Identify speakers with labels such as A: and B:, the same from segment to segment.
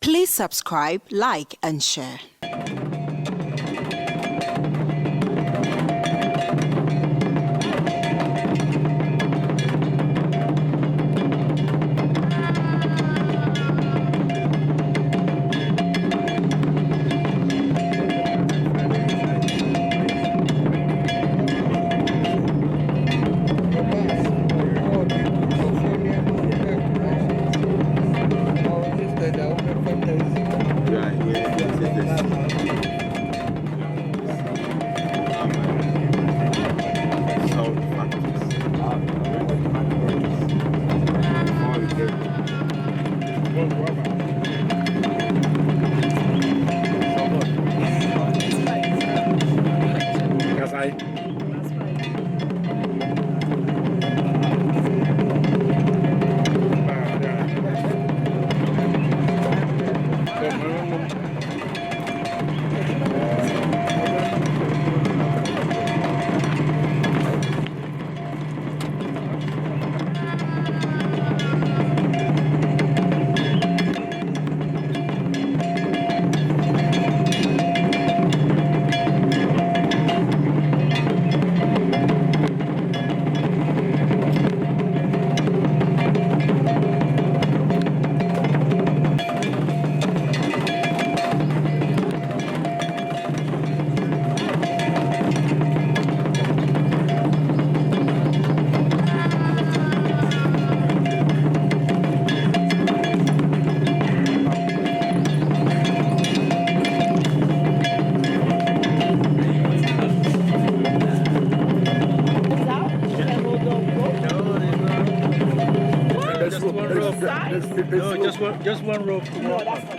A: Please subscribe, like, and share.
B: No, just one rope. No, that's not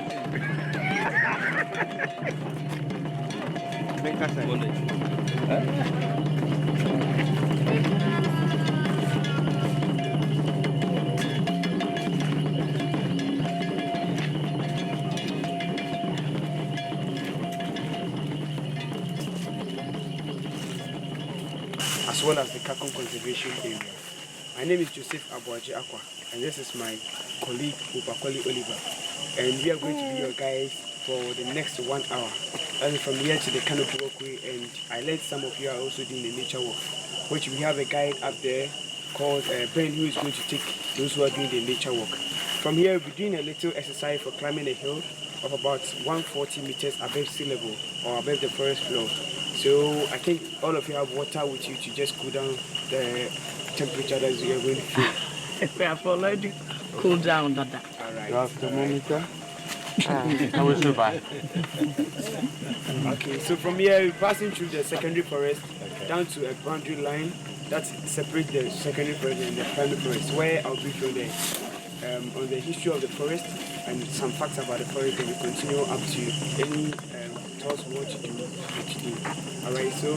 C: as well as the Kakum Conservation Area. My name is Joseph Abuaji Akwa, and this is my colleague Upakoli Oliver, and we are going to be your guides for the next 1 hour. That is from here to the canopy walkway, and I let some of you are also doing the nature walk, which we have a guide up there called Ben, who is going to take those who are doing the nature walk. From here, we'll be doing a little exercise for climbing a hill of about 140 meters above sea level or above the forest floor. So I think all of you have water with you to just cool down the temperature that you are going to feel.
D: We have already cooled down, Dada.
C: All right.
E: You have thermometer? I will survive.
C: Okay, so from here we're passing through the secondary forest down to a boundary line that separates the secondary forest and the primary forest, where I'll brief you on the history of the forest and some facts about the forest, and we continue up to any talks we want to do today. Alright, so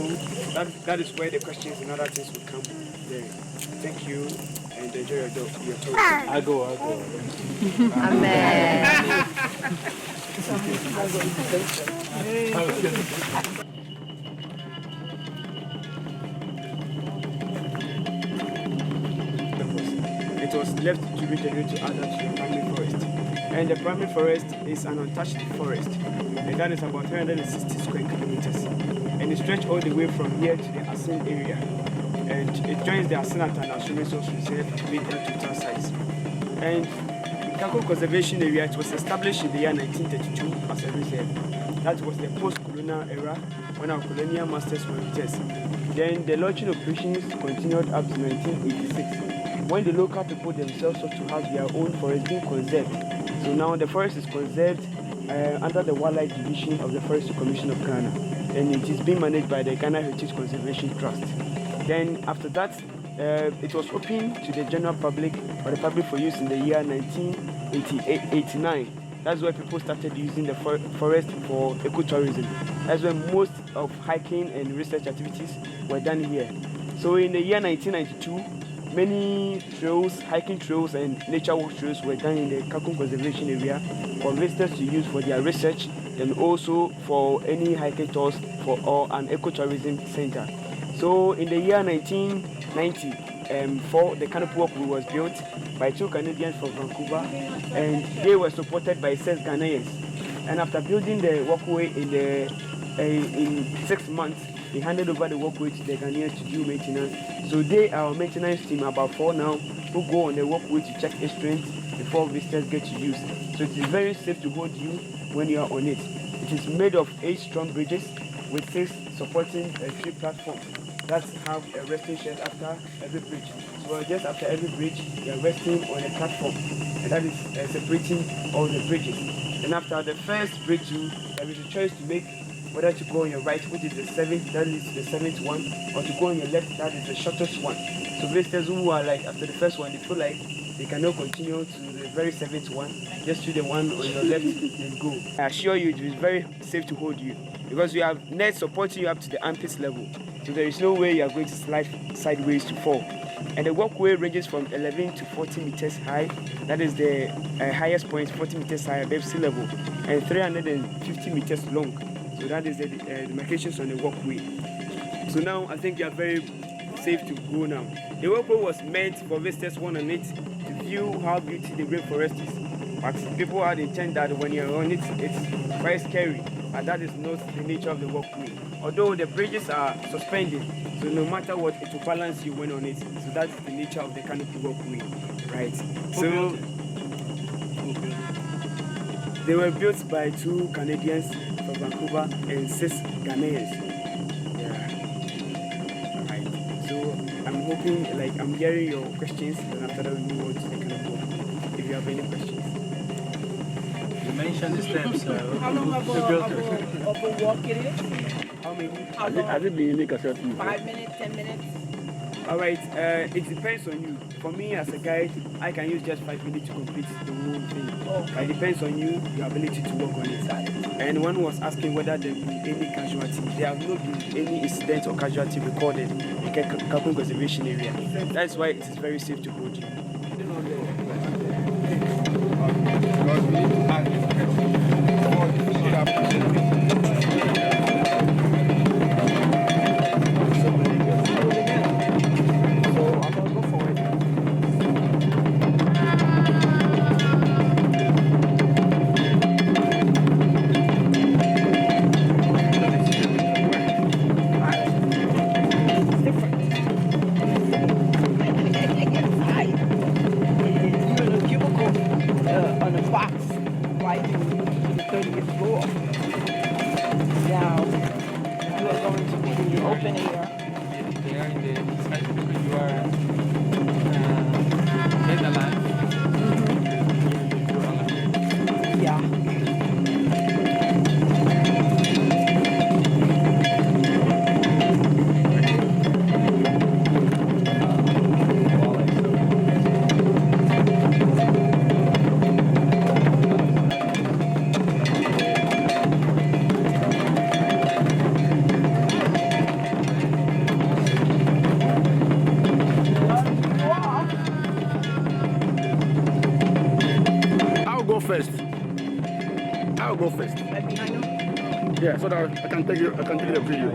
C: that is where the questions and other things will come there. Thank you and enjoy your talk.
E: I go.
D: Amen.
C: It was left to regenerate to add that to the primary forest. And the primary forest is an untouched forest, and that is about 360 square kilometers. And it stretches all the way from here to the Asin area. And it joins the Asinat and Asum Resource Reserve to make that total size. And the Kakum Conservation Area, it was established in the year 1932 as a reserve. That was the post-colonial era when our colonial masters were with us. Then the launching operations continued up to 1986, when the local people themselves sought to have their own forest being conserved. So now the forest is conserved under the Wildlife Division of the Forestry Commission of Ghana, and it is being managed by the Ghana Heritage Conservation Trust. Then after that, it was opened to the general public or the public for use in the year 1989. That's where people started using the forest for ecotourism. That's when most of hiking and research activities were done here. So in the year 1992, many trails, hiking trails and nature walk trails were done in the Kakum Conservation Area for visitors to use for their research and also for any hiking tours or an ecotourism center. So in the year 1990, before the canopy walkway was built by 2 Canadians from Vancouver, and they were supported by 6 Ghanaians. And after building the walkway in 6 months, they handed over the walkway to the Ghanaians to do maintenance. So they are our maintenance team, about 4 now, who go on the walkway to check its strength before visitors get to use. So it is very safe to hold you when you are on it. It is made of 8 strong bridges with 6 supporting 3 platforms that have a resting shed after every bridge. So just after every bridge, you are resting on a platform, and that is separating all the bridges. And after the first bridge, there is a choice to make whether to go on your right, which is the 7th, that is the 7th one, or to go on your left, that is the shortest one. So visitors who are like after the first one, they feel like they cannot continue to the very 7th one, just to the one on your left and go. I assure you, it is very safe to hold you because you have nets supporting you up to the armpit level. So there is no way you are going to slide sideways to fall. And the walkway ranges from 11 to 40 meters high. That is the highest point, 40 meters high above sea level, and 350 meters long. So that is the demarcations on the walkway. So now I think you are very safe to go now. The walkway was meant for visitors who on it to view how beautiful the rainforest is. But people had intent that when you're on it, it's quite scary. And that is not the nature of the walkway. Although the bridges are suspended, so no matter what, it will balance you when on it. So that's the nature of the canopy walkway, right? So they were built by 2 Canadians from Vancouver and 6 Ghanaians. Yeah. Alright. So I'm hoping, like, I'm hearing your questions, and after that we move on to the canopy walkway. If you have any questions.
B: You mentioned the steps.
D: How long of a walk it is?
C: How many?
B: Has it been unique as
D: 5 minutes, 10 minutes?
C: Alright, it depends on you. For me as a guide, I can use just 5 minutes to complete the whole thing.
D: Okay.
C: It depends on you, your ability to work on it. And one was asking whether there will be any casualty. There have not been any incident or casualty recorded in Kakum Conservation Area. That's why it is very safe to hold you.
D: On a box right to the 30th floor. Now, you are going to be in the open air.
E: They are in the side because you are Netherlands.
D: Yeah.
B: I'll go first.
D: Right behind him?
B: Yeah, so that I can take the video.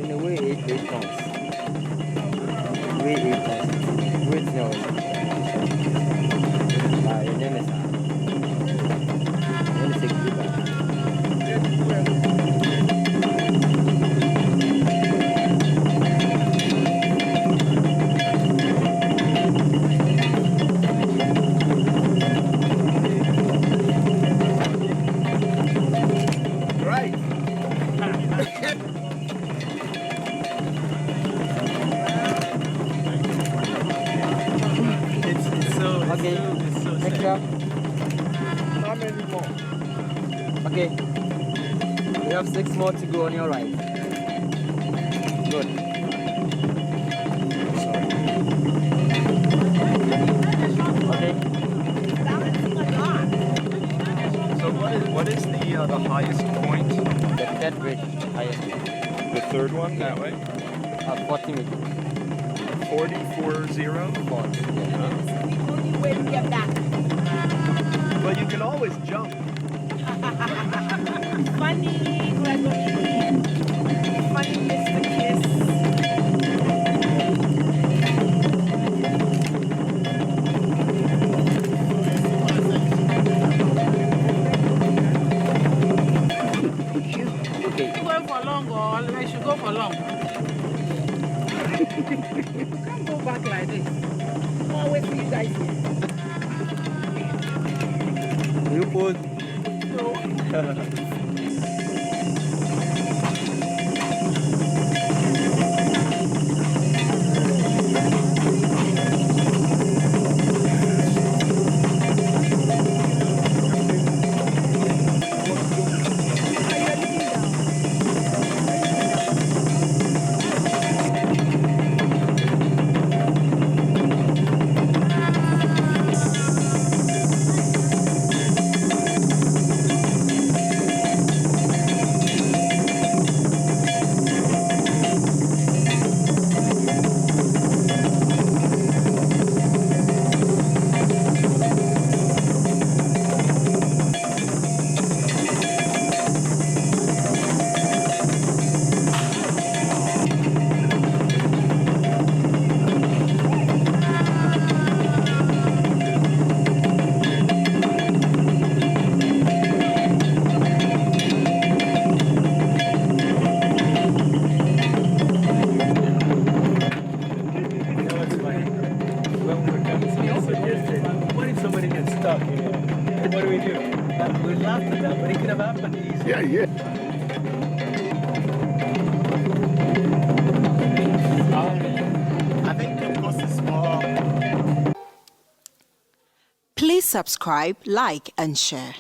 F: In a way, 8 tons. Way 8 tons. Wait, no. Your name is Okay. Next up.
C: How many more?
F: Okay. You have 6 more to go on your right. Good. Okay.
G: So what is the highest point?
F: The third bridge, highest.
G: The third one that way?
F: 40 meters.
G: 40.
F: Yeah.
D: Only way to get back.
G: Well, you can always jump.
D: Funny, Gregory. Funny, Mr. Kiss.
F: Okay.
H: You going for long or I should go for long? You can't go back like this.
D: I'll wait for you guys here.
F: You put.
B: What if somebody gets stuck? What do we do? We laugh at that, but it could have happened easily.
I: Yeah.
G: I think the cost is small.
A: Please subscribe, like, and share.